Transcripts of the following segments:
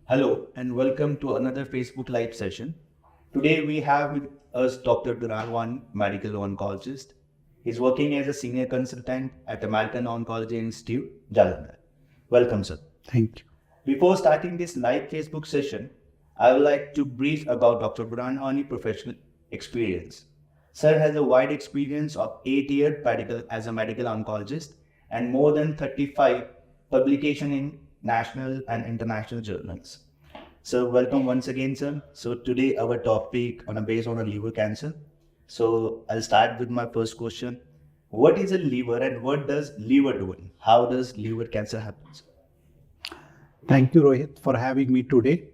Hello and welcome to another Facebook Live session. Today we have with us Dr. Duran, medical oncologist. He's working as a senior consultant at American Oncology Institute, Jalandhar. Welcome, sir. Thank you. Before starting this live Facebook session, I would like to brief about Dr. Duran's professional experience. Sir has a wide experience of 8 years as a medical oncologist and more than 35 publications in national and international journals. So welcome once again, sir. So today our topic based on a liver cancer. So I'll start with my first question. What is a liver and what does liver do? How does liver cancer happen? Thank you, Rohit, for having me today.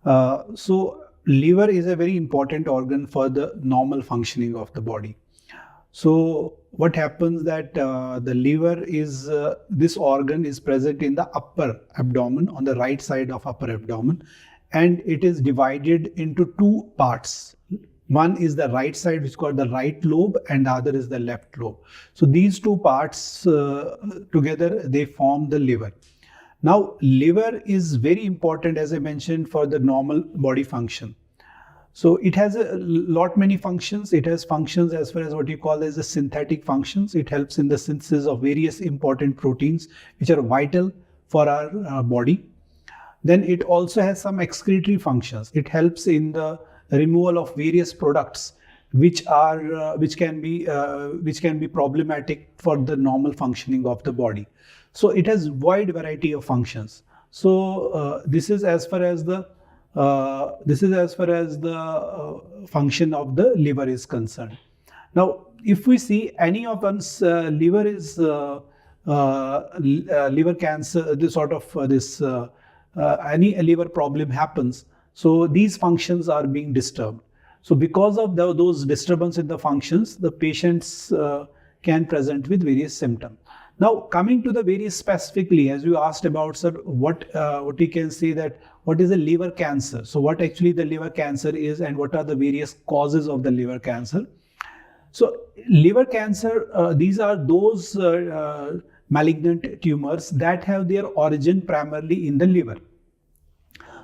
Liver is a very important organ for the normal functioning of the body. So what happens that the liver is, this organ is present in the upper abdomen, on the right side of upper abdomen, and it is divided into two parts. One is the right side, which is called the right lobe, and the other is the left lobe. So these two parts together, they form the liver. Now, liver is very important, as I mentioned, for the normal body function. So it has a lot many functions. It has functions as far as what you call as the synthetic functions. It helps in the synthesis of various important proteins which are vital for our body. Then it also has some excretory functions. It helps in the removal of various products which can be problematic for the normal functioning of the body. So it has wide variety of functions. So this is as far as the function of the liver is concerned. Now, if we see any of one's liver is liver cancer, any liver problem happens, so these functions are being disturbed. So because of those disturbance in the functions, the patients can present with various symptoms. Now, coming to the very specifically, as you asked about, sir, what we can say that what is a liver cancer? So what actually the liver cancer is and what are the various causes of the liver cancer? So liver cancer, these are those malignant tumors that have their origin primarily in the liver.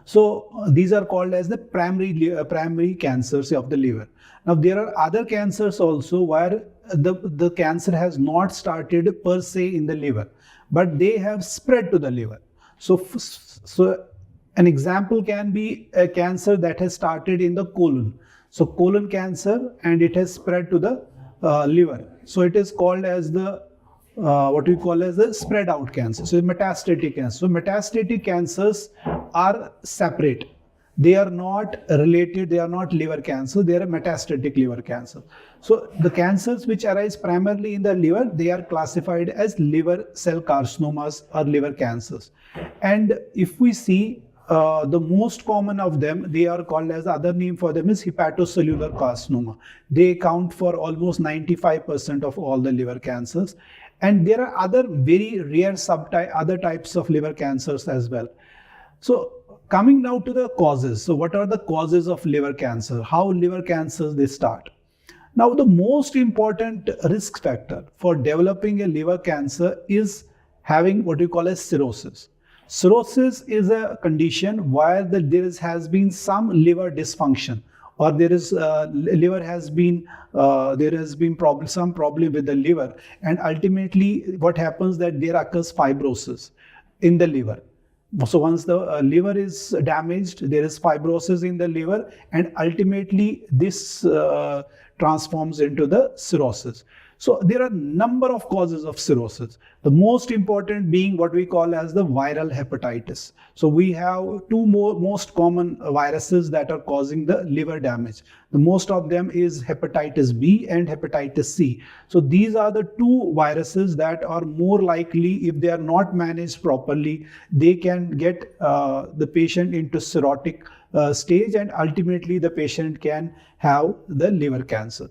So these are called as the primary cancers of the liver. Now there are other cancers also where the cancer has not started per se in the liver, but they have spread to the liver. So an example can be a cancer that has started in the colon. So colon cancer, and it has spread to the liver. So it is called as the what we call as the spread out cancer. So metastatic cancer. So metastatic cancers are separate. They are not related. They are not liver cancer. They are a metastatic liver cancer. So the cancers which arise primarily in the liver, they are classified as liver cell carcinomas or liver cancers. And if we see the most common of them, they are called as, the other name for them is hepatocellular carcinoma. They account for almost 95% of all the liver cancers. And there are other very rare other types of liver cancers as well. So coming now to the causes. So what are the causes of liver cancer? How liver cancers they start? Now the most important risk factor for developing a liver cancer is having what we call as cirrhosis. Cirrhosis is a condition where there has been some liver dysfunction, or there has been some problem with the liver, and ultimately what happens that there occurs fibrosis in the liver. So once the liver is damaged, there is fibrosis in the liver, and ultimately this transforms into the cirrhosis. So there are a number of causes of cirrhosis. The most important being what we call as the viral hepatitis. So we have two most common viruses that are causing the liver damage. The most of them is hepatitis B and hepatitis C. So these are the two viruses that are more likely, if they are not managed properly, they can get the patient into cirrhotic stage, and ultimately the patient can have the liver cancer.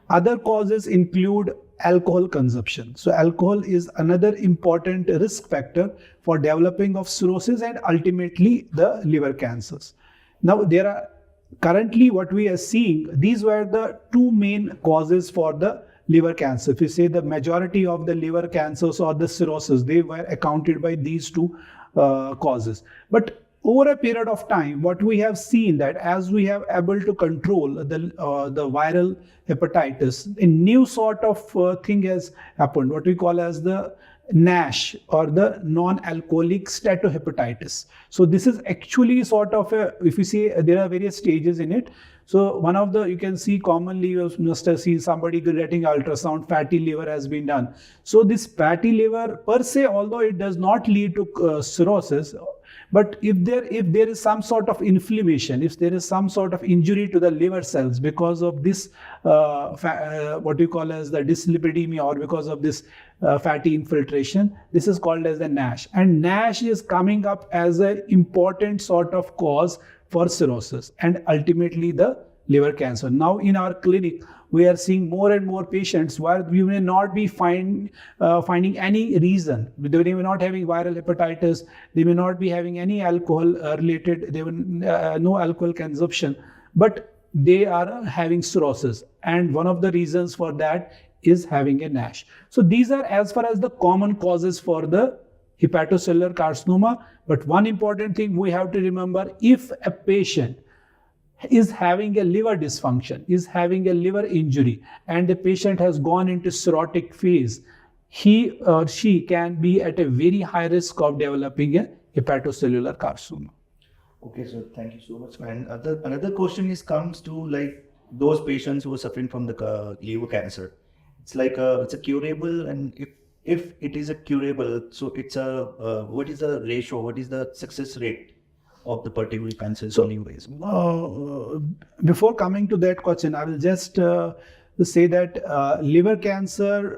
Other causes include alcohol consumption. So alcohol is another important risk factor for developing of cirrhosis and ultimately the liver cancers. Now there are currently what we are seeing, these were the two main causes for the liver cancer. If you say the majority of the liver cancers or the cirrhosis, they were accounted by these two causes. But over a period of time, what we have seen that as we have able to control the viral hepatitis, a new sort of thing has happened, what we call as the NASH, or the non-alcoholic steatohepatitis. So this is actually sort of a, if you see, there are various stages in it. So one of the, you can see commonly, you must have seen somebody getting ultrasound, fatty liver has been done. So this fatty liver per se, although it does not lead to cirrhosis, but if there is some sort of inflammation, if there is some sort of injury to the liver cells because of this what you call as the dyslipidemia, or because of this fatty infiltration, this is called as the NASH. And NASH is coming up as an important sort of cause for cirrhosis and ultimately the liver cancer. Now in our clinic, we are seeing more and more patients where we may not be finding any reason. They may not having viral hepatitis, they may not be having any alcohol related, they will no alcohol consumption, but they are having cirrhosis. And one of the reasons for that is having a NASH. So these are as far as the common causes for the hepatocellular carcinoma. But one important thing we have to remember, if a patient is having a liver dysfunction, is having a liver injury, and the patient has gone into cirrhotic phase, he or she can be at a very high risk of developing a hepatocellular carcinoma. Okay, so thank you so much. And another question comes to like those patients who are suffering from the liver cancer. It's like it's a curable, and if it is a curable, so it's a what is the ratio? What is the success rate of the particular cancers? So, anyways, before coming to that question, I will just say that liver cancer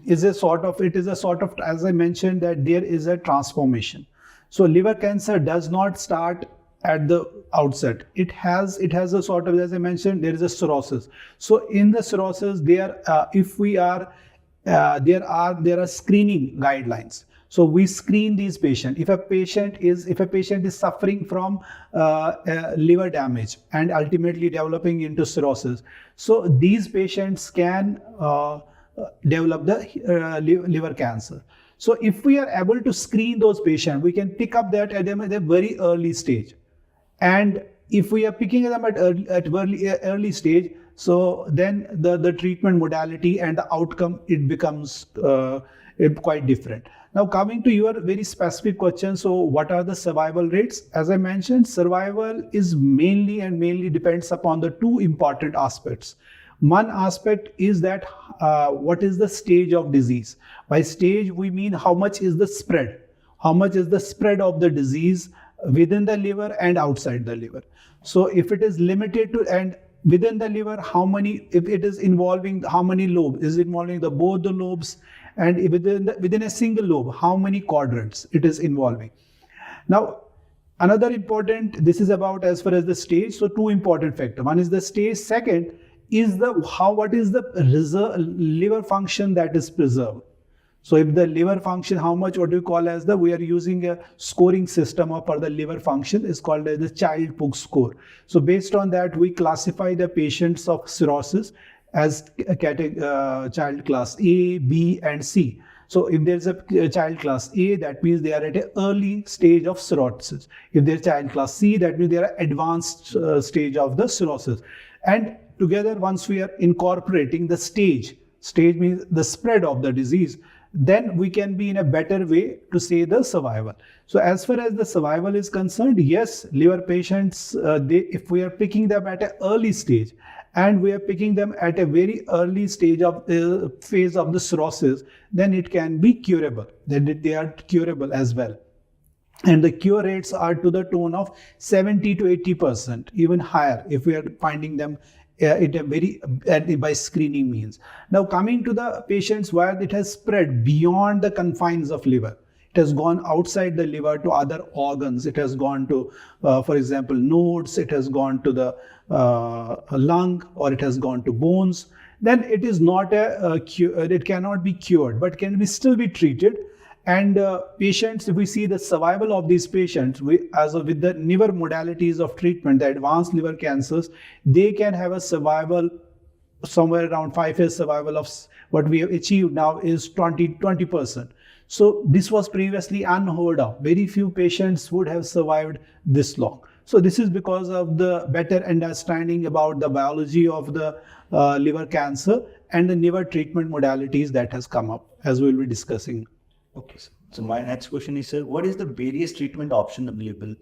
is a sort of, as I mentioned, that there is a transformation. So liver cancer does not start at the outset. It has a sort of, as I mentioned, there is a cirrhosis. So in the cirrhosis, there are screening guidelines. So we screen these patients. If a patient is suffering from liver damage and ultimately developing into cirrhosis, so these patients can develop the liver cancer. So if we are able to screen those patients, we can pick up that at a very early stage. And if we are picking them at early stage, so then the treatment modality and the outcome, it becomes quite different. Now coming to your very specific question, so what are the survival rates? As I mentioned, survival is mainly depends upon the two important aspects. One aspect is that what is the stage of disease? By stage, we mean how much is the spread? How much is the spread of the disease within the liver and outside the liver? So if it is limited to and within the liver, if it is involving how many lobes? Is it involving both the lobes? And within a single lobe, how many quadrants it is involving? Now, another important, this is about as far as the stage. So two important factors. One is the stage. Second is what is the liver function that is preserved. So if the liver function, how much, what do you call as we are using a scoring system for the liver function, is called as the Child-Pugh score. So based on that, we classify the patients of cirrhosis as child class A, B, and C. So if there's a child class A, that means they are at an early stage of cirrhosis. If there's child class C, that means they are advanced stage of the cirrhosis. And together, once we are incorporating the stage means the spread of the disease, then we can be in a better way to say the survival. So as far as the survival is concerned, yes, liver patients, if we are picking them at an early stage, and we are picking them at a very early stage of the phase of the cirrhosis, then it can be curable. Then they are curable as well. And the cure rates are to the tune of 70 to 80%, even higher if we are finding them by screening means. Now coming to the patients where it has spread beyond the confines of liver. It has gone outside the liver to other organs. It has gone to, for example, nodes. It has gone to the lung, or it has gone to bones. Then it is not it cannot be cured, but can still be treated. And patients, if we see the survival of these patients, with the newer modalities of treatment, the advanced liver cancers, they can have a survival somewhere around 5 years survival of what we have achieved now is 20%. So this was previously unheard of. Very few patients would have survived this long. So this is because of the better understanding about the biology of the liver cancer and the newer treatment modalities that has come up, as we will be discussing. Okay, sir. So my next question is, sir, what is the various treatment option available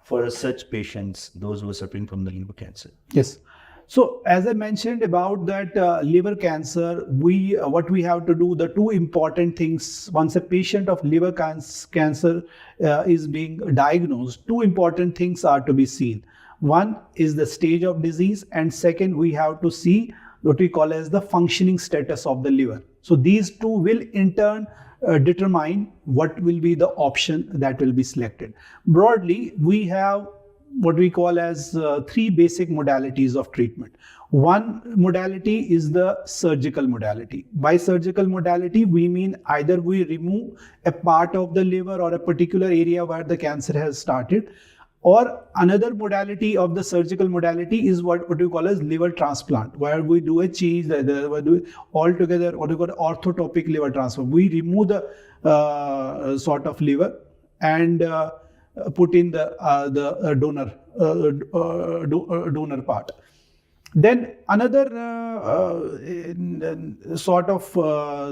for such patients, those who are suffering from the liver cancer? Yes. So as I mentioned about that liver cancer, what we have to do, the two important things, once a patient of liver cancer is being diagnosed, two important things are to be seen. One is the stage of disease, and second, we have to see what we call as the functioning status of the liver. So these two will in turn determine what will be the option that will be selected. Broadly, we have what we call as three basic modalities of treatment. One modality is the surgical modality. By surgical modality, we mean either we remove a part of the liver or a particular area where the cancer has started, or another modality of the surgical modality is what we call as liver transplant, where we do a change, we do altogether what we call orthotopic liver transplant. We remove the sort of liver and put in the donor part. Then another sort of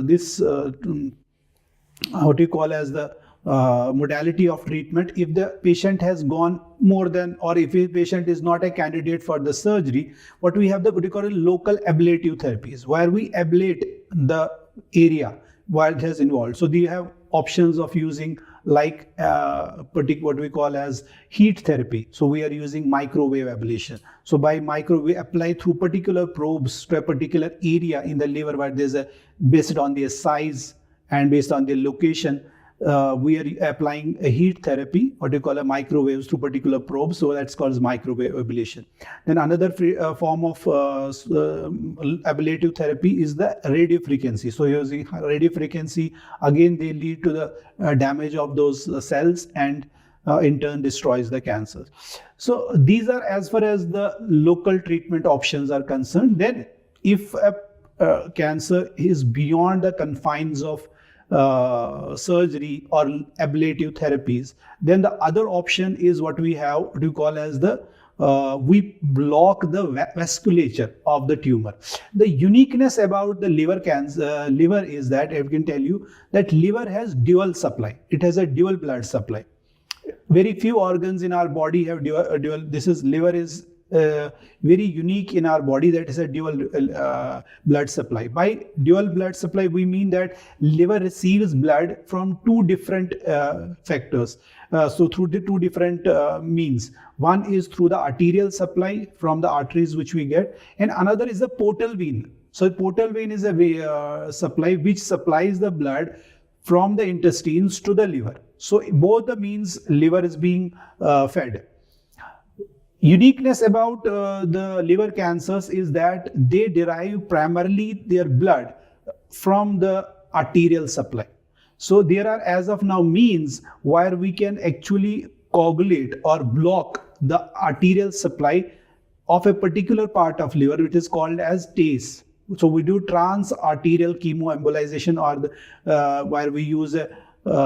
this what we call as the modality of treatment, if the patient has gone more than, or if a patient is not a candidate for the surgery, what we call local ablative therapies, where we ablate the area where it has involved. So we have options of using like what we call as heat therapy. So we are using microwave ablation. So by microwave, apply through particular probes to a particular area in the liver where there's based on their size and based on their location, we are applying a heat therapy, what we call a microwaves through particular probes. So that's called microwave ablation. Then another form of ablative therapy is the radio frequency. So using radio frequency, again, they lead to the damage of those cells and in turn destroys the cancer. So these are as far as the local treatment options are concerned. Then if a cancer is beyond the confines of surgery or ablative therapies, then the other option is what we call as the we block the vasculature of the tumor. The uniqueness about the liver is that I can tell you that liver has dual supply. It has a dual blood supply. Very few organs in our body have dual. Liver is very unique in our body, that is a dual blood supply. By dual blood supply, we mean that liver receives blood from two different factors. So through the two different means. One is through the arterial supply from the arteries which we get, and another is the portal vein. So portal vein is a supply which supplies the blood from the intestines to the liver. So both the means liver is being fed. Uniqueness about the liver cancers is that they derive primarily their blood from the arterial supply. So there are as of now means where we can actually coagulate or block the arterial supply of a particular part of liver, which is called as TACE. So we do trans-arterial chemoembolization, or where we use a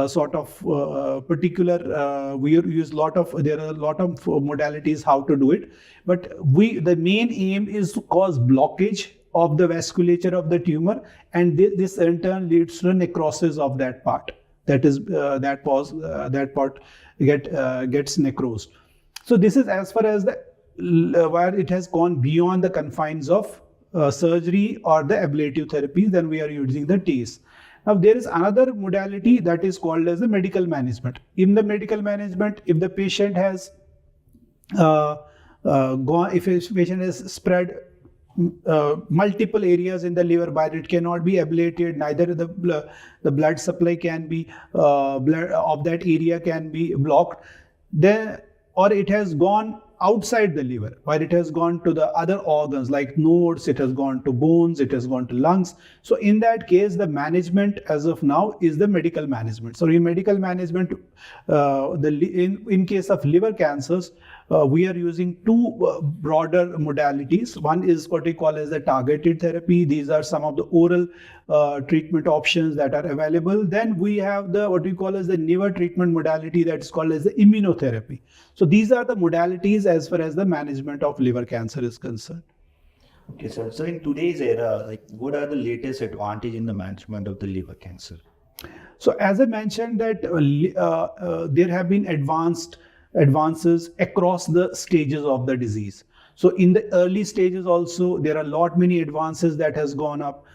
sort of particular, we use there are a lot of modalities how to do it, but the main aim is to cause blockage of the vasculature of the tumor, and this in turn leads to necrosis of that part. That is that part gets necrosed. So this is as far as the where it has gone beyond the confines of surgery or the ablative therapies. Then we are using the TACE. Now there is another modality that is called as the medical management. In the medical management, if the patient has if a patient has spread multiple areas in the liver, but it cannot be ablated, neither the blood supply can be blood of that area can be blocked, then, or it has gone outside the liver, where it has gone to the other organs like nodes, it has gone to bones, it has gone to lungs. So in that case, the management as of now is the medical management. So in medical management, in case of liver cancers, we are using two broader modalities. One is what we call as the targeted therapy. These are some of the oral treatment options that are available. Then we have the what we call as the newer treatment modality that is called as the immunotherapy. So these are the modalities as far as the management of liver cancer is concerned. Okay, sir. So in today's era, like, what are the latest advantage in the management of the liver cancer? So as I mentioned that there have been advances across the stages of the disease. So in the early stages also, there are many advances that has gone up,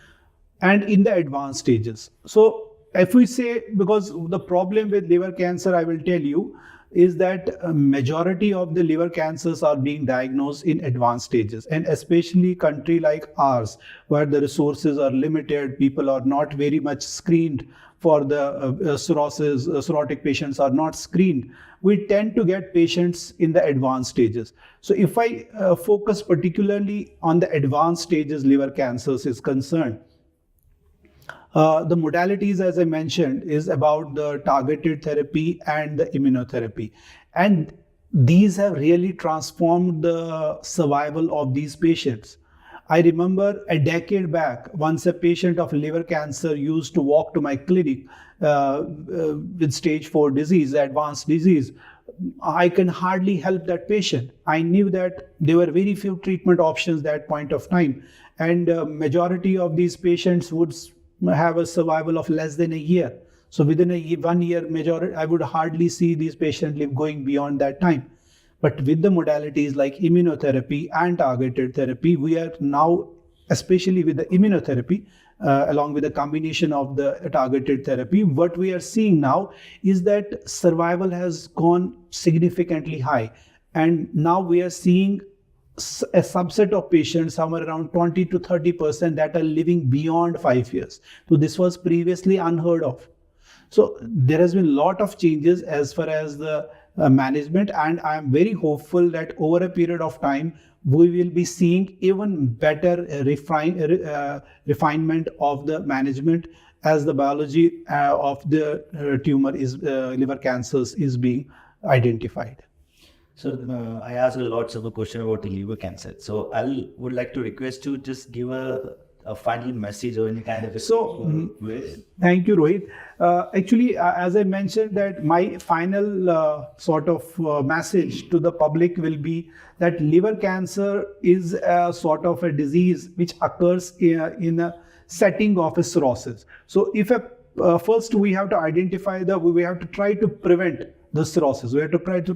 and in the advanced stages. So if we say, because the problem with liver cancer, I will tell you, is that a majority of the liver cancers are being diagnosed in advanced stages, and especially country like ours, where the resources are limited, people are not very much screened for the cirrhosis, cirrhotic patients are not screened. We tend to get patients in the advanced stages. So if I focus particularly on the advanced stages liver cancers is concerned, the modalities, as I mentioned, is about the targeted therapy and the immunotherapy. And these have really transformed the survival of these patients. I remember a decade back, once a patient of liver cancer used to walk to my clinic with stage 4 disease, advanced disease. I can hardly help that patient. I knew that there were very few treatment options that point of time. And majority of these patients would have a survival of less than a year. So within 1 year, majority, I would hardly see these patients live going beyond that time. But with the modalities like immunotherapy and targeted therapy, we are now, especially with the immunotherapy, along with the combination of the targeted therapy, what we are seeing now is that survival has gone significantly high. And now we are seeing a subset of patients, somewhere around 20 to 30%, that are living beyond 5 years. So this was previously unheard of. So there has been a lot of changes as far as the management, and I am very hopeful that over a period of time, we will be seeing even better refinement of the management as the biology of the tumor is liver cancers is being identified. So I asked lots of a question about the liver cancer. So I would like to request you just give a final message or any kind of Thank you, Rohit. Actually, as I mentioned, that my final sort of message to the public will be that liver cancer is a sort of a disease which occurs in a setting of a cirrhosis. So if first we have to identify we have to try to prevent the cirrhosis. We have to try to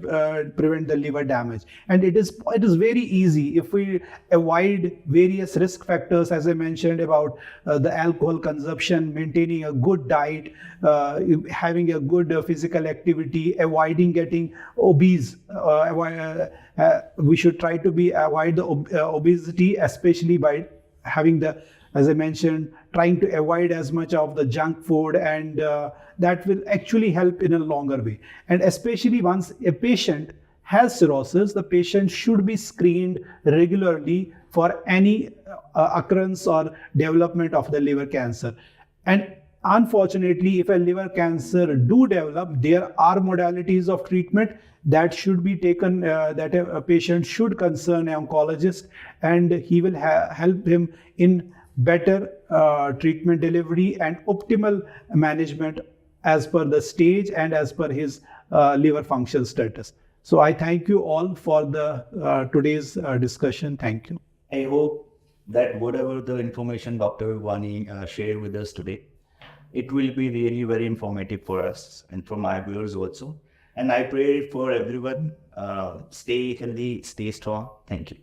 prevent the liver damage, and it is very easy if we avoid various risk factors, as I mentioned about the alcohol consumption, maintaining a good diet, having a good physical activity, avoiding getting obese. We should try to avoid the obesity, especially by having as I mentioned, trying to avoid as much of the junk food, and that will actually help in a longer way. And especially once a patient has cirrhosis, the patient should be screened regularly for any occurrence or development of the liver cancer. And unfortunately, if a liver cancer do develop, there are modalities of treatment that should be taken, that a patient should concern an oncologist, and he will help him in better treatment delivery and optimal management as per the stage and as per his liver function status. So I thank you all for the today's discussion. Thank you. I hope that whatever the information Dr. Vani shared with us today, it will be really very informative for us and for my viewers also. And I pray for everyone, stay healthy, stay strong. Thank you.